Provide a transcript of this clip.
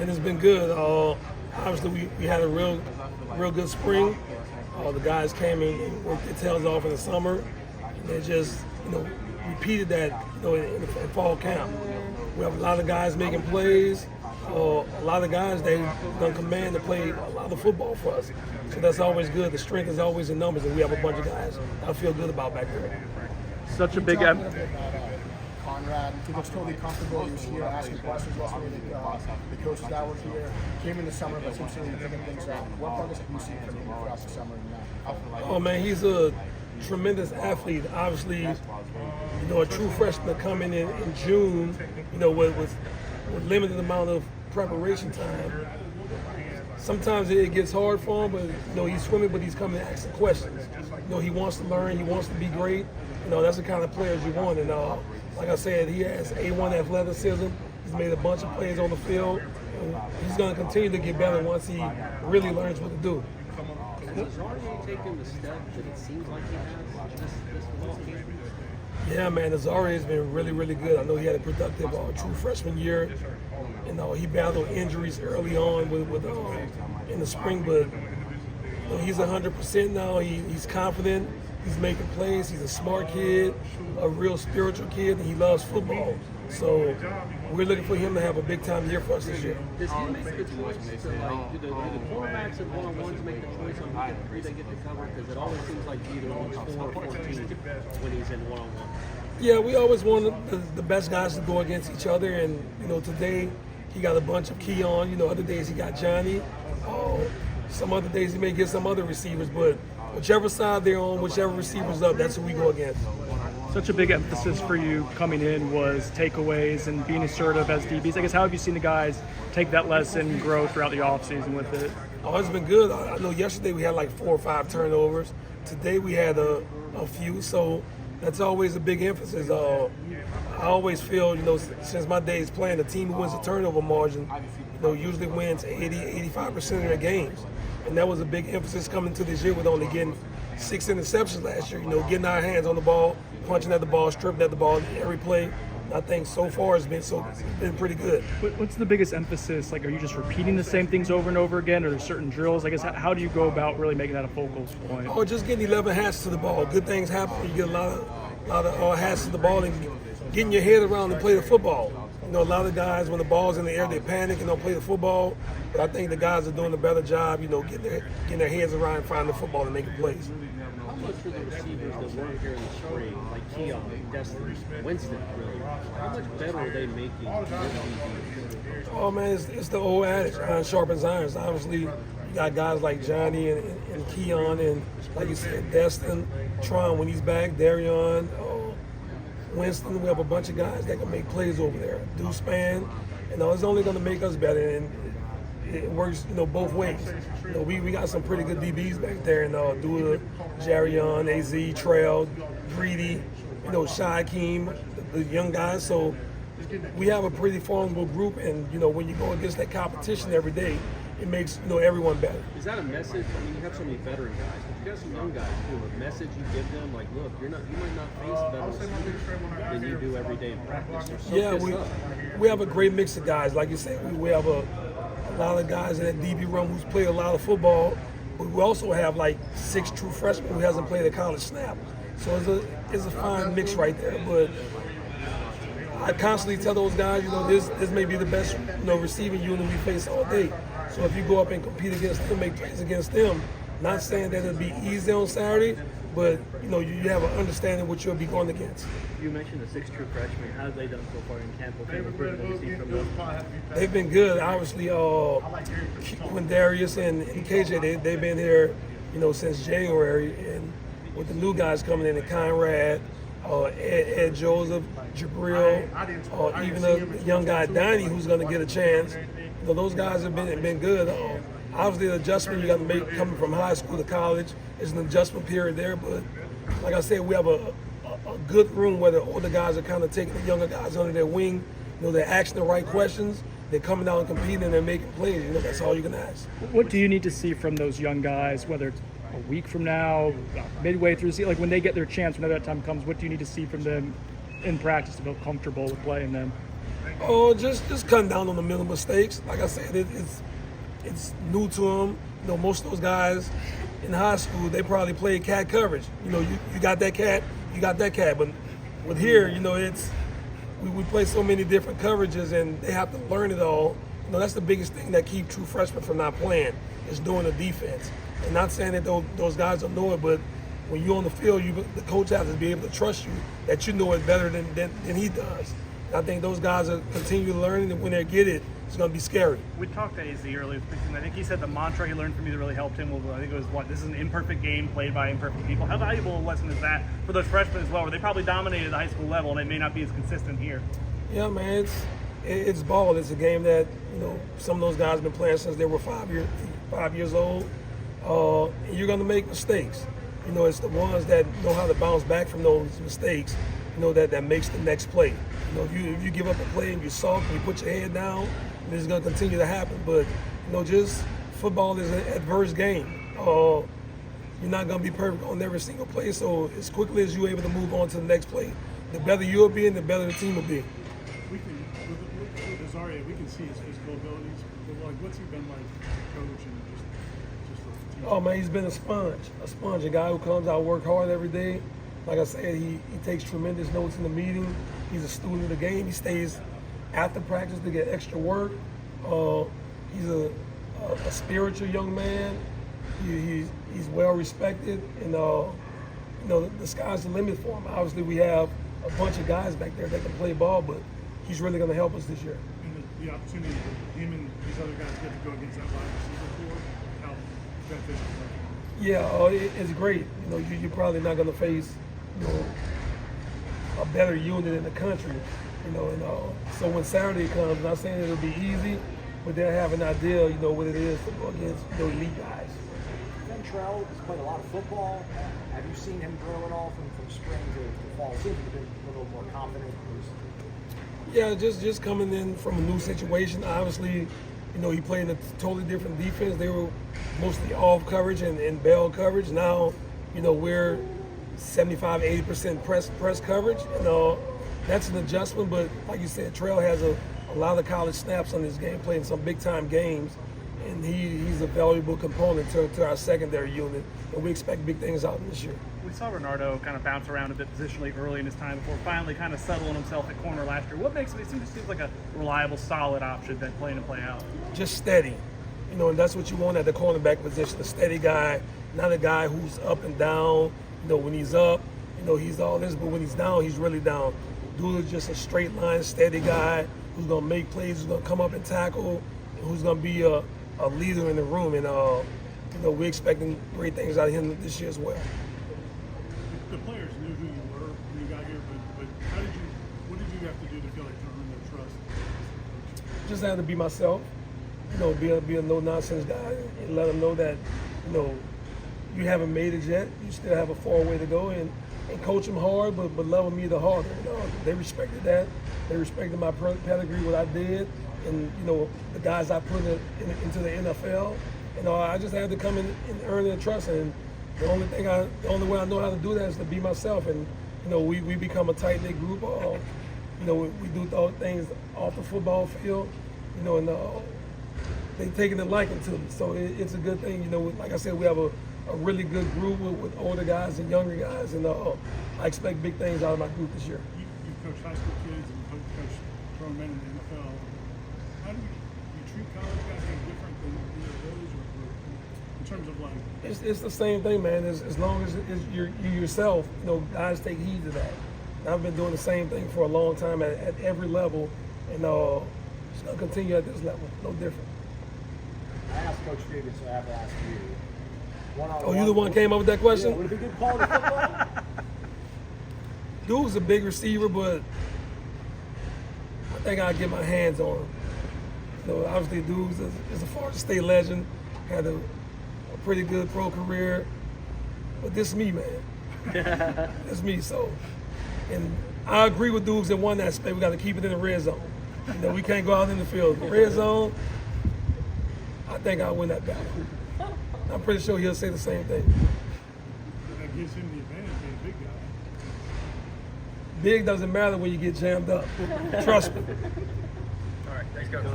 Man, it's been good. Obviously, we had a real good spring. The guys came in and worked their tails off in the summer. And they just, repeated that, in fall camp. We have a lot of guys making plays. A lot of guys, they're going to command to play a lot of football for us. So that's always good. The strength is always in numbers, and we have a bunch of guys I feel good about back there. Such a big Conrad, he looks totally comfortable. He was here asking questions yesterday. The coaches that were here came in the summer, but seems to be picking things up. What progress have you seen from him throughout the summer? Oh man, he's a tremendous athlete. Obviously, a true freshman coming in June, with limited amount of preparation time. Sometimes it gets hard for him, but he's swimming, but he's coming to ask the questions. He wants to learn, he wants to be great. That's the kind of players you want. And like I said, he has A1 athleticism. He's made a bunch of plays on the field. And he's going to continue to get better once he really learns what to do. Has Zarya taken the step that it seems like he has this fall camp? Yeah, man, Zarya has been really, really good. I know he had a productive true freshman year. He battled injuries early on with in the spring, but he's 100% now. He's confident. He's making plays. He's a smart kid, a real spiritual kid, and he loves football. So we're looking for him to have a big-time year for us this year. Does he make the choice to, do the quarterbacks and one-on-ones make the choice on who they get to cover? Because it always seems like either one's 4 or 14 when he's in one-on-one. Yeah, we always want the best guys to go against each other. And, today he got a bunch of Keon. Other days he got Johnny. Some other days he may get some other receivers. But whichever side they're on, whichever receiver's up, that's who we go against. Such a big emphasis for you coming in was takeaways and being assertive as DBs. I guess, how have you seen the guys take that lesson and grow throughout the offseason with it? Oh, it's been good. I know yesterday we had like 4 or 5 turnovers. Today we had a few, so that's always a big emphasis. I always feel, since my days playing, the team who wins the turnover margin, usually wins 80-85% of their games. And that was a big emphasis coming to this year with only getting 6 interceptions last year. Getting our hands on the ball, punching at the ball, stripping at the ball every play. I think so far it's been pretty good. What's the biggest emphasis? Like, are you just repeating the same things over and over again, or are there certain drills? I guess, how do you go about really making that a focal point? Oh, just getting 11 hats to the ball. Good things happen when you get a lot of hats to the ball and getting your head around and play the football. A lot of guys, when the ball's in the air, they panic and don't play the football. But I think the guys are doing a better job, getting their heads around and finding the football and making plays. How much for the receivers that weren't here in the spring, like Keon, Destin, Winston, really, how much better are they making? Oh, man, it's the old adage, iron sharpens irons. Obviously, you got guys like Johnny and Keon and, like you said, Destin, Tron when he's back, Darion, Winston. We have a bunch of guys that can make plays over there. Deuce-Span, it's only going to make us better, and it works, both ways. We got some pretty good DBs back there, Dula, Jarion, AZ, Trail, Greedy, Shaquem, the young guys. So we have a pretty formidable group, and when you go against that competition every day, it makes everyone better. Is that a message? I mean, you have so many veteran guys, but you got some young guys too. A message you give them, like, look, you might not face better than you do every day in practice. Yeah, we have a great mix of guys. Like you said, we have a lot of guys in that DB room who's played a lot of football, but we also have like 6 true freshmen who hasn't played a college snap. So it's a fine mix right there. But I constantly tell those guys, this may be the best receiving unit we face all day. So if you go up and compete against them, make plays against them, not saying that it'll be easy on Saturday, but you have an understanding of what you'll be going against. You mentioned the 6 true freshmen. How have they done so far in camp? What kind of improvement have you seen from them? They've been good. Obviously, Quindarius and KJ, they've been here, since January, and with the new guys coming in, and Conrad, Ed Joseph, Jabril, even the young guy Donnie, who's going to get a chance. Those guys have been good. Obviously, the adjustment you got to make coming from high school to college is an adjustment period there. But like I said, we have a good room where the older guys are kind of taking the younger guys under their wing. They're asking the right questions. They're coming out and competing and they're making plays. That's all you can ask. What do you need to see from those young guys, whether it's a week from now, midway through the season, like when they get their chance, whenever that time comes, what do you need to see from them in practice to feel comfortable with playing them? Oh, just cutting down on the mental mistakes. Like I said, it's new to them. You know, most of those guys in high school, they probably played cat coverage. You know, you got that cat, you got that cat. But with here, you know, we play so many different coverages, and they have to learn it all. You know, that's the biggest thing that keep true freshmen from not playing is doing the defense. And not saying that those guys don't know it, but when you're on the field, the coach has to be able to trust you that you know it better than he does. And I think those guys are continue learning, and when they get it, it's going to be scary. We talked to AZ earlier this season. I think he said the mantra he learned from you that really helped him was, I think it was, this is an imperfect game played by imperfect people. How valuable a lesson is that for those freshmen as well, where they probably dominated the high school level and it may not be as consistent here? Yeah, man, it's ball. It's a game that, you know, some of those guys have been playing since they were 5 years old. And you're going to make mistakes. You know, it's the ones that know how to bounce back from those mistakes, you know, that makes the next play. You know, if you give up a play and you sulk and you put your head down, this is going to continue to happen. But, you know, just football is an adverse game. You're not going to be perfect on every single play. So as quickly as you're able to move on to the next play, the better you'll be and the better the team will be. We can, with Azaria, we can see his physical abilities. But like, what's he been like, coach, and just Oh man, he's been a sponge, a guy who comes out, work hard every day. Like I said, he takes tremendous notes in the meeting. He's a student of the game. He stays after practice to get extra work. He's a spiritual young man. He's well respected, and you know, the sky's the limit for him. Obviously, we have a bunch of guys back there that can play ball, but he's really going to help us this year. and the opportunity for him and these other guys get to go against that wide receiver core, how beneficial is that? Yeah, it's great. You know, you're probably not going to face, you know, a better unit in the country. You know, and so when Saturday comes, I'm not saying it'll be easy, but they'll have an idea, you know, what it is to go against, you know, elite guys. Ventrell has played a lot of football. Have you seen him grow at all from spring to fall? It seems to be a little more confident. Yeah, just coming in from a new situation. Obviously, you know, he played in a totally different defense. They were mostly off coverage and bail coverage. Now, you know, we're 75-80% press coverage. You know, that's an adjustment, but like you said, Trail has a lot of college snaps on his game, playing some big-time games, and he's a valuable component to our secondary unit, and we expect big things out of him this year. We saw Renardo kind of bounce around a bit positionally early in his time before finally kind of settling himself at corner last year. What makes him, it seems like a reliable, solid option that play in and play out? Just steady. You know, and that's what you want at the cornerback position, a steady guy, not a guy who's up and down. You know, when he's up, you know, he's all this, but when he's down, he's really down. Dude is just a straight line, steady guy who's going to make plays, who's going to come up and tackle, and who's going to be a leader in the room. And, you know, we're expecting great things out of him this year as well. The players knew who you were when you got here, but what did you have to do to feel like you earned their trust? Just had to be myself, you know, be a no-nonsense guy, and let them know that, you know, you haven't made it yet. You still have a far way to go, and coach them hard, but love me the harder. You know, they respected that. They respected my pedigree, what I did, and you know, the guys I put into the NFL. You know, I just had to come in and earn their trust, and the only way I know how to do that is to be myself. And you know, we become a tight-knit group. You know, we do things off the football field. You know, and they taking a liking to me, so it's a good thing. You know, like I said, we have a really good group with older guys and younger guys, and I expect big things out of my group this year. You've coached high school kids and coached grown men in the NFL. How do you treat college guys any different than those, or in terms of like? It's the same thing, man. As long as you're yourself, you know, guys take heed to that. And I've been doing the same thing for a long time at every level, and it's gonna continue at this level, no different. I asked Coach Stevens, so I have to ask you. Oh, you the one who came up with that question? Yeah, would it be good quality football? Dude's a big receiver, but I think I'll get my hands on him. You know, obviously, Dudes is a Florida State legend, had a pretty good pro career, but this is me, man. That's me, so. And I agree with Dudes in one aspect. We got to keep it in the red zone. You know, we can't go out in the field. The red zone, I think I'll win that battle. I'm pretty sure he'll say the same thing. That gives him the advantage being a big guy. Big doesn't matter when you get jammed up. Trust me. Thanks, Coach.